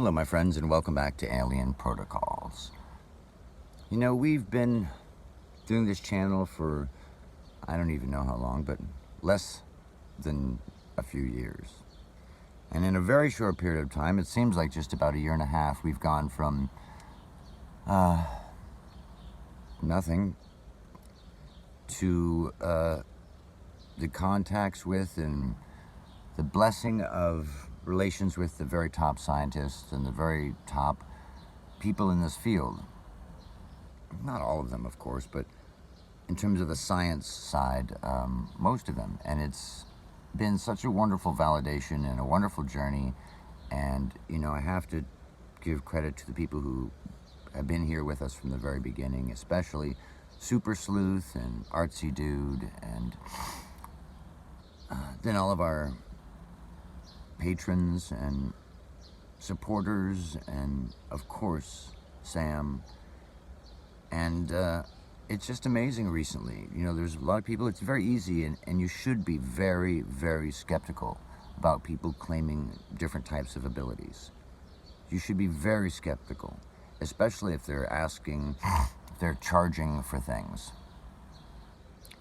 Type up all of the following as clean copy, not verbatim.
Hello, my friends, and welcome back to Alien Protocols. You know, we've been doing this channel for, I don't even know how long, but less than a few years. And in a very short period of time, it seems like just about a year and a half, we've gone from nothing to the contacts with and the blessing of relations with the very top scientists and the very top people in this field. Not all of them, of course, but in terms of the science side, most of them. And it's been such a wonderful validation and a wonderful journey. And, you know, I have to give credit to the people who have been here with us from the very beginning, especially Super Sleuth and Artsy Dude, and then all of our patrons and supporters, and of course Sam. And it's just amazing recently. You know, there's a lot of people, it's very easy, and you should be very, very skeptical about people claiming different types of abilities. You should be very skeptical, especially if they're asking, if they're charging for things.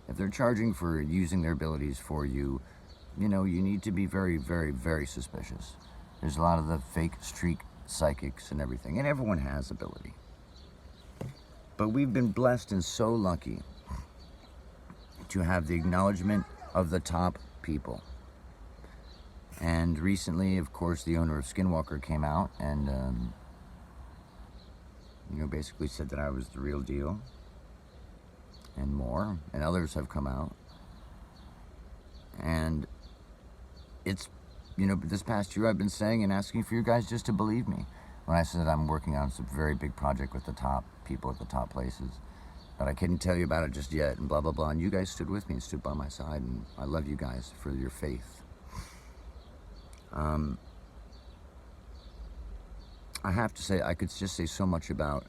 If they're charging for using their abilities for you, you know, you need to be very, very, very suspicious. There's a lot of the fake streak psychics and everything, and everyone has ability. But we've been blessed and so lucky to have the acknowledgement of the top people. And recently, of course, the owner of Skinwalker came out and, you know, basically said that I was the real deal and more, and others have come out. And it's, you know, this past year I've been saying and asking for you guys just to believe me when I said I'm working on some very big project with the top people at the top places, but I couldn't tell you about it just yet, and blah, blah, blah. And you guys stood with me and stood by my side, and I love you guys for your faith. I have to say, I could just say so much about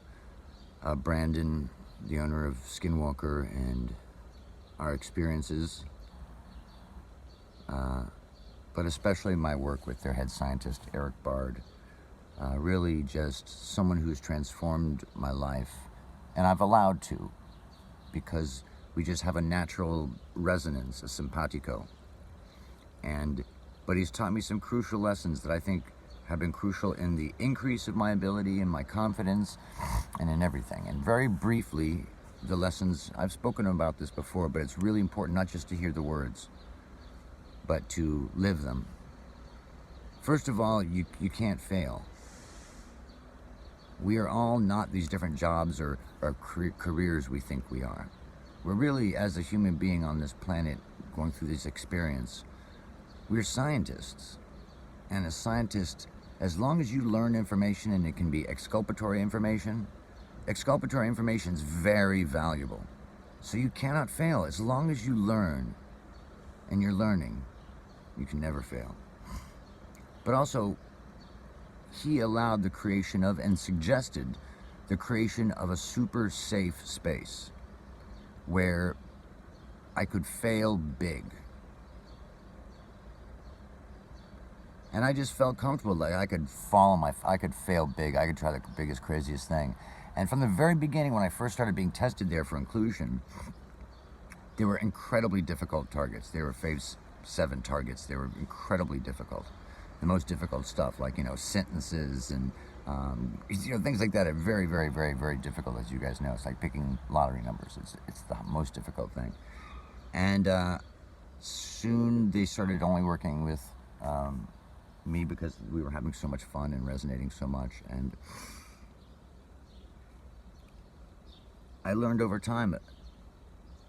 Brandon, the owner of Skinwalker, and our experiences, but especially my work with their head scientist, Eric Bard. Really just someone who's transformed my life, and I've allowed to, because we just have a natural resonance, a simpatico. But he's taught me some crucial lessons that I think have been crucial in the increase of my ability and my confidence and in everything. And very briefly, the lessons, I've spoken about this before, but it's really important not just to hear the words, but to live them. First of all, you can't fail. We are all not these different jobs or careers we think we are. We're really, as a human being on this planet, going through this experience, we're scientists. And as scientists, as long as you learn information, and it can be exculpatory information is very valuable. So you cannot fail. As long as you learn, and you're learning, you can never fail. But also, he allowed the creation of and suggested the creation of a super safe space where I could fail big. And I just felt comfortable, like I could I could fail big, I could try the biggest, craziest thing. And from the very beginning, when I first started being tested there for inclusion, they were incredibly difficult targets. They were phase 7 targets. They were incredibly difficult. The most difficult stuff, like, you know, sentences and, you know, things like that are very, very, very, very difficult, as you guys know. It's like picking lottery numbers. It's the most difficult thing. And soon they started only working with me because we were having so much fun and resonating so much. And I learned over time,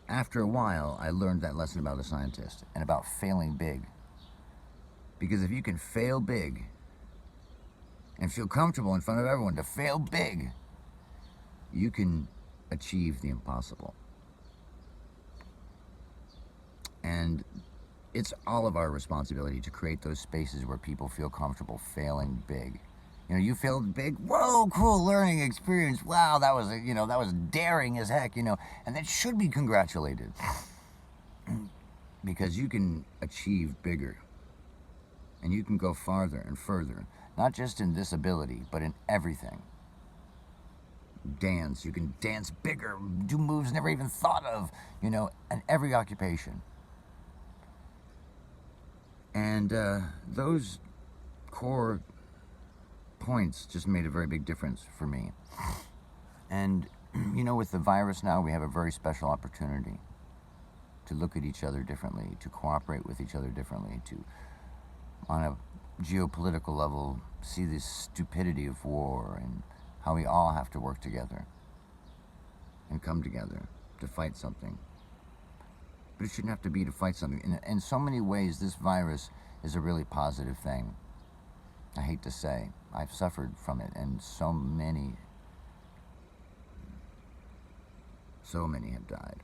after a while, I learned that lesson about a scientist and about failing big. Because if you can fail big and feel comfortable in front of everyone to fail big, you can achieve the impossible. And it's all of our responsibility to create those spaces where people feel comfortable failing big. You know, you failed big, whoa, cool learning experience. Wow, that was, you know, that was daring as heck, you know, and that should be congratulated. Because you can achieve bigger. And you can go farther and further. not just in this ability, but in everything. Dance, you can dance bigger, do moves never even thought of, in every occupation. And those core points just made a very big difference for me. And, with the virus now, we have a very special opportunity to look at each other differently, to cooperate with each other differently, to, on a geopolitical level, see the stupidity of war and how we all have to work together and come together to fight something. But it shouldn't have to be to fight something. In so many ways, this virus is a really positive thing. I hate to say, I've suffered from it, and so many have died.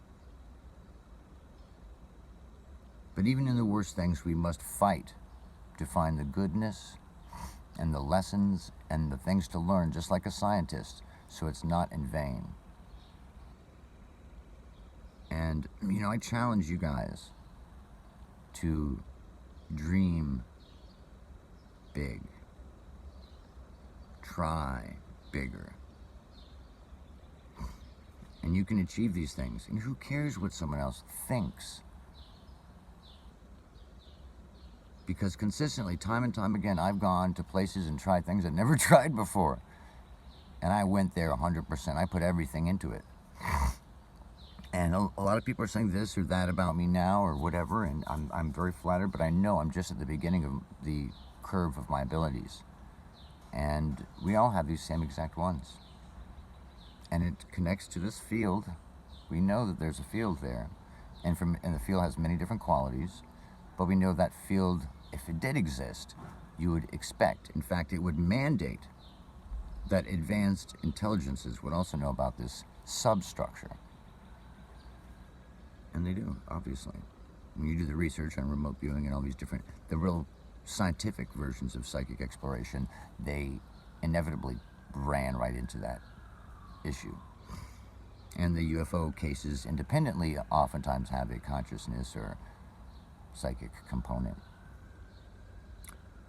But even in the worst things, we must fight to find the goodness and the lessons and the things to learn, just like a scientist, so it's not in vain. And, I challenge you guys to dream big. Try bigger. And you can achieve these things. And who cares what someone else thinks? Because consistently, time and time again, I've gone to places and tried things I'd never tried before. And I went there 100%. I put everything into it. And a lot of people are saying this or that about me now or whatever, and I'm very flattered, but I know I'm just at the beginning of the curve of my abilities. And we all have these same exact ones. And it connects to this field. We know that there's a field there. And the field has many different qualities. But we know that field, if it did exist, you would expect. In fact, it would mandate that advanced intelligences would also know about this substructure. And they do, obviously. When you do the research on remote viewing and all these different, the real scientific versions of psychic exploration, they inevitably ran right into that issue. And the UFO cases independently oftentimes have a consciousness or psychic component.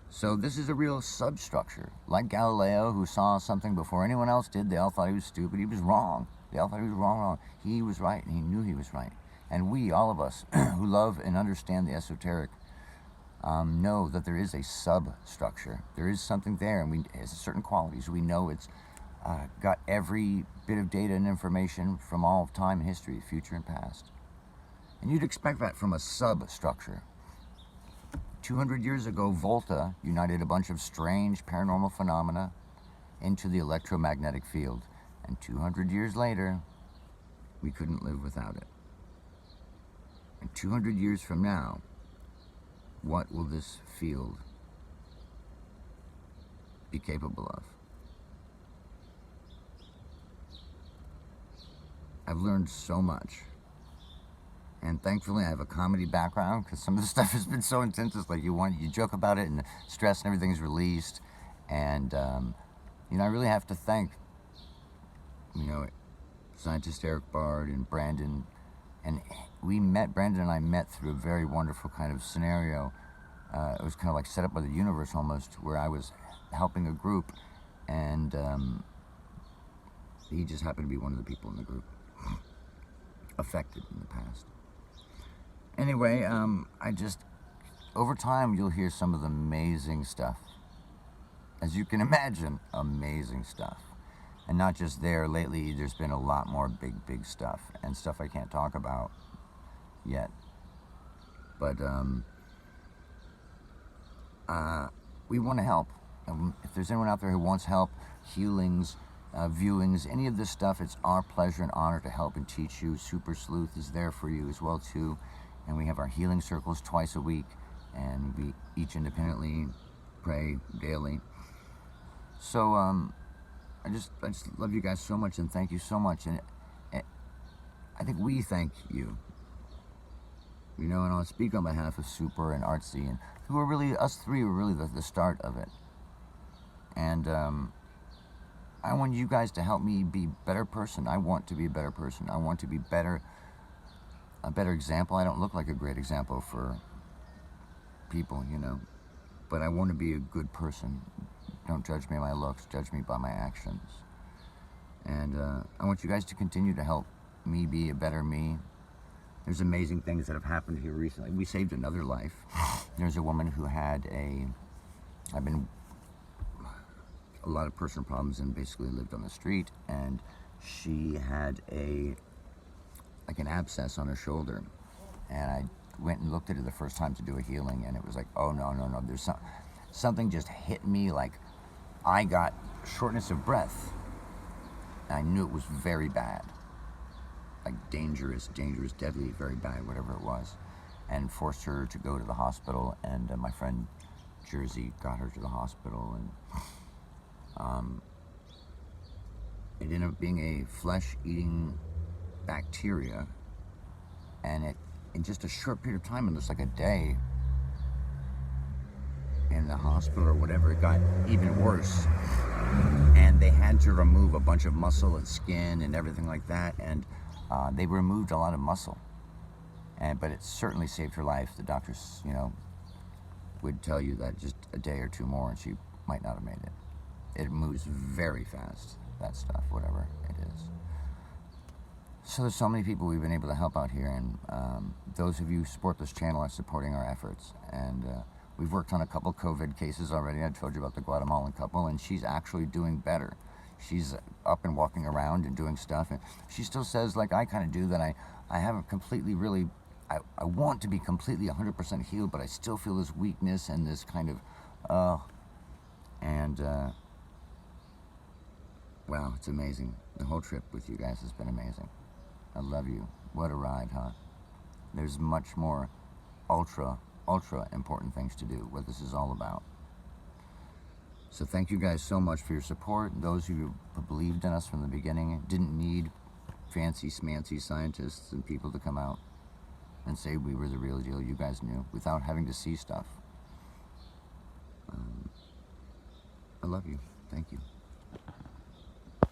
So this is a real substructure. Like Galileo, who saw something before anyone else did, they all thought he was stupid. He was wrong. They all thought he was wrong. He was right, and he knew he was right. And we, all of us, who love and understand the esoteric, know that there is a substructure. There is something there, and it has certain qualities. We know it's got every bit of data and information from all of time and history, future and past. And you'd expect that from a substructure. 200 years ago, Volta united a bunch of strange paranormal phenomena into the electromagnetic field. And 200 years later, we couldn't live without it. And 200 years from now, what will this field be capable of? I've learned so much. And thankfully, I have a comedy background, because some of the stuff has been so intense. It's like you joke about it, and the stress and everything's released. And I really have to thank, scientist Eric Bard and Brandon. And Brandon and I met through a very wonderful kind of scenario. It was kind of like set up by the universe almost, where I was helping a group, and he just happened to be one of the people in the group affected in the past. Anyway, over time, you'll hear some of the amazing stuff. As you can imagine, amazing stuff. And not just there. Lately, there's been a lot more big stuff, and stuff I can't talk about yet. But we want to help. If there's anyone out there who wants help, healings, viewings, any of this stuff, it's our pleasure and honor to help and teach you. Super Sleuth is there for you as well too. And we have our healing circles twice a week, and we each independently pray daily. So I just love you guys so much, and thank you so much. And I think we thank you. And I'll speak on behalf of Super and Artsy, and who are really, us three were really the start of it. And I want you guys to help me be a better person. I want to be a better person. I want to be a better example. I don't look like a great example for people, but I want to be a good person, Don't judge me by my looks, judge me by my actions. And I want you guys to continue to help me be a better me. There's amazing things that have happened here recently. We saved another life. There's a woman who had a lot of personal problems and basically lived on the street, and she had like an abscess on her shoulder. And I went and looked at her the first time to do a healing, and it was like, oh no, no, no, there's something just hit me, like I got shortness of breath. I knew it was very bad, like dangerous, deadly, very bad, whatever it was, and forced her to go to the hospital. And my friend Jersey got her to the hospital, and it ended up being a flesh-eating bacteria, and in just a short period of time, in just like a day in the hospital or whatever, it got even worse, and they had to remove a bunch of muscle and skin and everything like that, and they removed a lot of muscle, but it certainly saved her life. The doctors, would tell you that just a day or two more and she might not have made it. It moves very fast, that stuff, whatever it is. So there's so many people we've been able to help out here, and those of you who support this channel are supporting our efforts. And we've worked on a couple COVID cases already. I told you about the Guatemalan couple, and she's actually doing better. She's up and walking around and doing stuff, and she still says, like I kind of do, that I haven't completely really, I want to be completely 100% healed, but I still feel this weakness and this kind of, wow, it's amazing. The whole trip with you guys has been amazing. I love you. What a ride, huh? There's much more ultra important things to do, what this is all about. So thank you guys so much for your support. Those who believed in us from the beginning, didn't need fancy smancy scientists and people to come out and say we were the real deal. You guys knew without having to see stuff. I love you. Thank you.